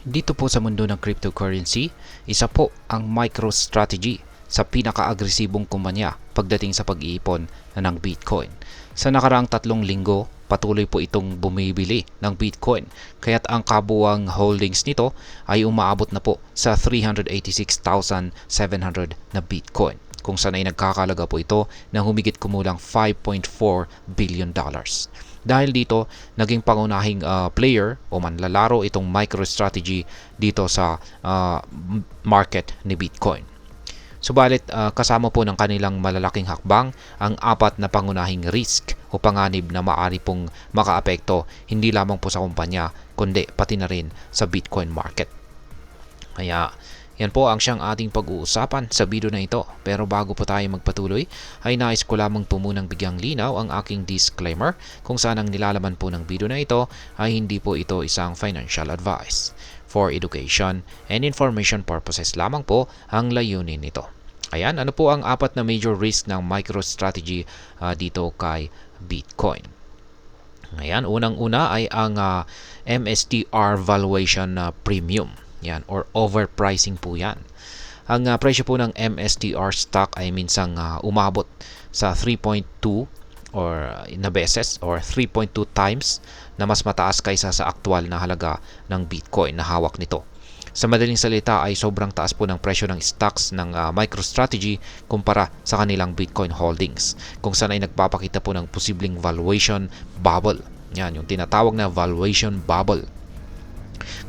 Dito po sa mundo ng cryptocurrency, isa po ang MicroStrategy sa pinaka-agresibong kumpanya pagdating sa pag-iipon ng Bitcoin. Sa nakaraang 3 linggo, patuloy po itong bumibili ng Bitcoin, kaya't ang kabuuang holdings nito ay umaabot na po sa 386,700 na Bitcoin, kung saan ay nagkakalaga po ito ng humigit kumulang $5.4 billion. Dahil dito, naging pangunahing player o manlalaro itong MicroStrategy dito sa market ni Bitcoin. Subalit kasama po ng kanilang malalaking hakbang ang 4 na pangunahing risk o panganib na maaari pong makaapekto hindi lamang po sa kumpanya kundi pati na rin sa Bitcoin market. Kaya yan po ang siyang ating pag-uusapan sa video na ito. Pero bago po tayo magpatuloy, ay nais ko lamang po munang bigyang linaw ang aking disclaimer kung saan ang nilalaman po ng video na ito ay hindi po ito isang financial advice. For education and information purposes lamang po ang layunin nito. Ayan, ano po ang 4 na major risk ng MicroStrategy dito kay Bitcoin? Ayan, unang-una ay ang MSTR valuation premium. Yan, or overpricing po yan. Ang presyo po ng MSTR stock ay minsang umabot sa 3.2 or na beses or 3.2 times na mas mataas kaysa sa aktual na halaga ng Bitcoin na hawak nito. Sa madaling salita ay sobrang taas po ng presyo ng stocks ng MicroStrategy kumpara sa kanilang Bitcoin holdings, kung saan ay nagpapakita po ng posibleng valuation bubble. Yan, yung tinatawag na valuation bubble.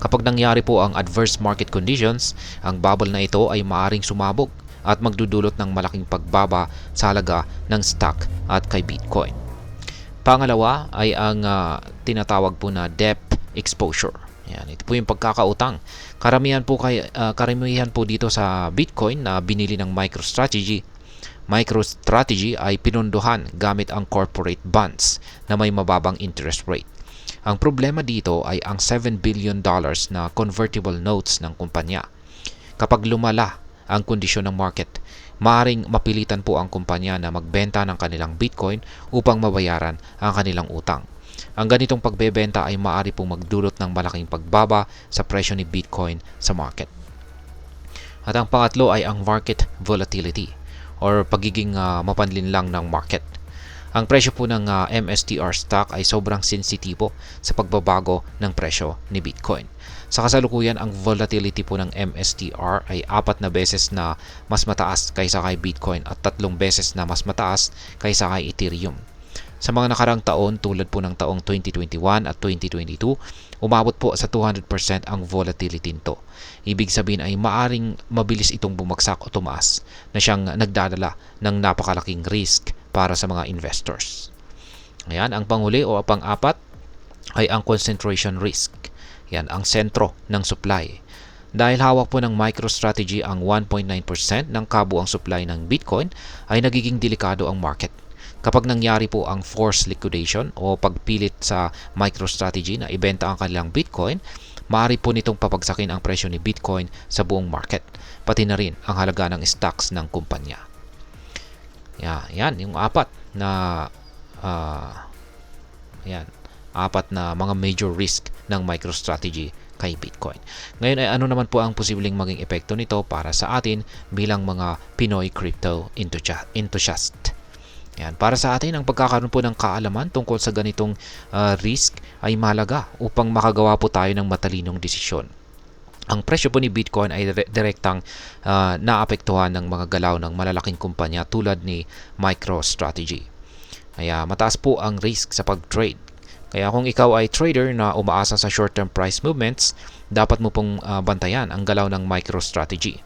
Kapag nangyari po ang adverse market conditions, ang bubble na ito ay maaring sumabog at magdudulot ng malaking pagbaba sa halaga ng stock at kay Bitcoin. Pangalawa ay ang tinatawag po na debt exposure. Yan, ito po yung pagkakautang. Karamihan po dito sa Bitcoin na binili ng MicroStrategy ay pinondohan gamit ang corporate bonds na may mababang interest rate. Ang problema dito ay ang $7 billion na convertible notes ng kumpanya. Kapag lumala ang kondisyon ng market, maaaring mapilitan po ang kumpanya na magbenta ng kanilang Bitcoin upang mabayaran ang kanilang utang. Ang ganitong pagbebenta ay maaari pong magdulot ng malaking pagbaba sa presyo ni Bitcoin sa market. At ang pangatlo ay ang market volatility or pagiging mapanlinlang ng market. Ang presyo po ng MSTR stock ay sobrang sensitibo sa pagbabago ng presyo ni Bitcoin. Sa kasalukuyan, ang volatility po ng MSTR ay 4 na beses na mas mataas kaysa kay Bitcoin at 3 beses na mas mataas kaysa kay Ethereum. Sa mga nakarang taon, tulad po ng taong 2021 at 2022, umabot po sa 200% ang volatility nito. Ibig sabihin ay maaring mabilis itong bumagsak o tumaas na siyang nagdadala ng napakalaking risk para sa mga investors. Ayan, ang panghuli o pang-4 ay ang concentration risk. Yan, ang sentro ng supply. Dahil hawak po ng MicroStrategy ang 1.9% ng kabuuang supply ng Bitcoin, ay nagiging delikado ang market. Kapag nangyari po ang forced liquidation o pagpilit sa MicroStrategy na ibenta ang kanilang Bitcoin, maaari po nitong papagsakin ang presyo ni Bitcoin sa buong market, pati na rin ang halaga ng stocks ng kumpanya. Yan, yung 4 na 4 na mga major risk ng MicroStrategy kay Bitcoin. Ngayon ay ano naman po ang posibleng maging epekto nito para sa atin bilang mga Pinoy crypto enthusiast. Yan, para sa atin ang pagkakaroon po ng kaalaman tungkol sa ganitong risk ay mahalaga upang makagawa po tayo ng matalinong desisyon. Ang presyo po ni Bitcoin ay direktang naapektuhan ng mga galaw ng malalaking kumpanya tulad ni MicroStrategy. Kaya mataas po ang risk sa pag-trade. Kaya kung ikaw ay trader na umaasa sa short-term price movements, dapat mo pong bantayan ang galaw ng MicroStrategy.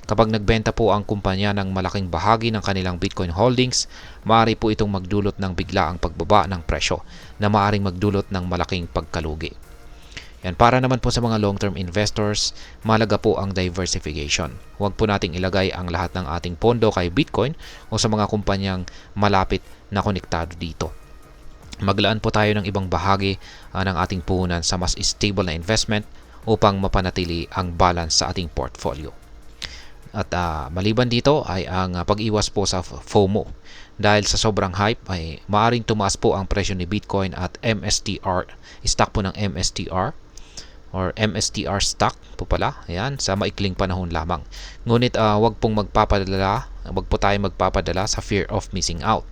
Kapag nagbenta po ang kumpanya ng malaking bahagi ng kanilang Bitcoin holdings, maaari po itong magdulot ng biglaang pagbaba ng presyo na maaaring magdulot ng malaking pagkalugi. Yan, para naman po sa mga long-term investors, mahalaga po ang diversification. Huwag po nating ilagay ang lahat ng ating pondo kay Bitcoin o sa mga kumpanyang malapit na konektado dito. Maglaan po tayo ng ibang bahagi ng ating puhunan sa mas stable na investment upang mapanatili ang balance sa ating portfolio. At maliban dito ay ang pag-iwas po sa FOMO. Dahil sa sobrang hype ay maaring tumaas po ang presyo ni Bitcoin at MSTR, stock po ng MSTR. or MSTR stock po pala. Ayan, sa maikling panahon lamang. Ngunit wag po tayo magpapadala sa fear of missing out.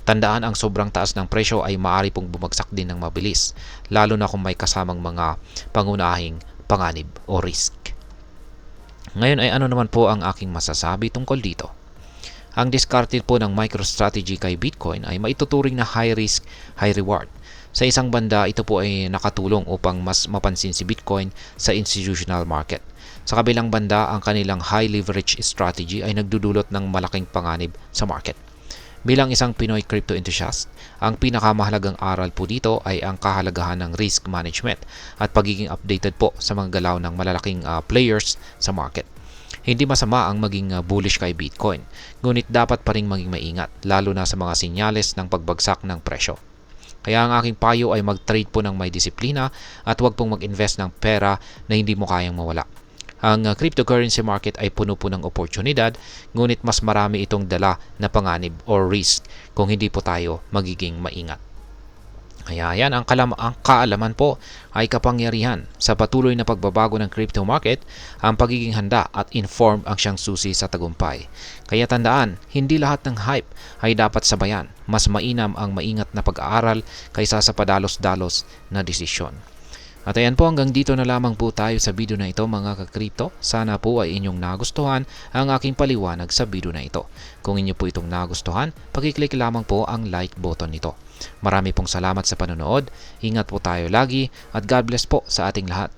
Tandaan, ang sobrang taas ng presyo ay maaari pong bumagsak din ng mabilis, lalo na kung may kasamang mga pangunahing panganib o risk. Ngayon ay ano naman po ang aking masasabi tungkol dito? Ang discarded po ng MicroStrategy kay Bitcoin ay maituturing na high risk, high reward. Sa isang banda, ito po ay nakatulong upang mas mapansin si Bitcoin sa institutional market. Sa kabilang banda, ang kanilang high leverage strategy ay nagdudulot ng malaking panganib sa market. Bilang isang Pinoy crypto enthusiast, ang pinakamahalagang aral po dito ay ang kahalagahan ng risk management at pagiging updated po sa mga galaw ng malalaking players sa market. Hindi masama ang maging bullish kay Bitcoin, ngunit dapat pa rin maging maingat, lalo na sa mga senyales ng pagbagsak ng presyo. Kaya ang aking payo ay mag-trade po ng may disiplina at huwag pong mag-invest ng pera na hindi mo kayang mawala. Ang cryptocurrency market ay puno po ng oportunidad, ngunit mas marami itong dala na panganib or risk kung hindi po tayo magiging maingat. Kaya yan, ang kaalaman po ay kapangyarihan. Sa patuloy na pagbabago ng crypto market, ang pagiging handa at informed ang siyang susi sa tagumpay. Kaya tandaan, hindi lahat ng hype ay dapat sabayan. Mas mainam ang maingat na pag-aaral kaysa sa padalos-dalos na desisyon. At ayan po, hanggang dito na lamang po tayo sa video na ito mga ka-crypto. Sana po ay inyong nagustuhan ang aking paliwanag sa video na ito. Kung inyo po itong nagustuhan, pakiclick lamang po ang like button nito. Marami pong salamat sa panonood, ingat po tayo lagi at God bless po sa ating lahat.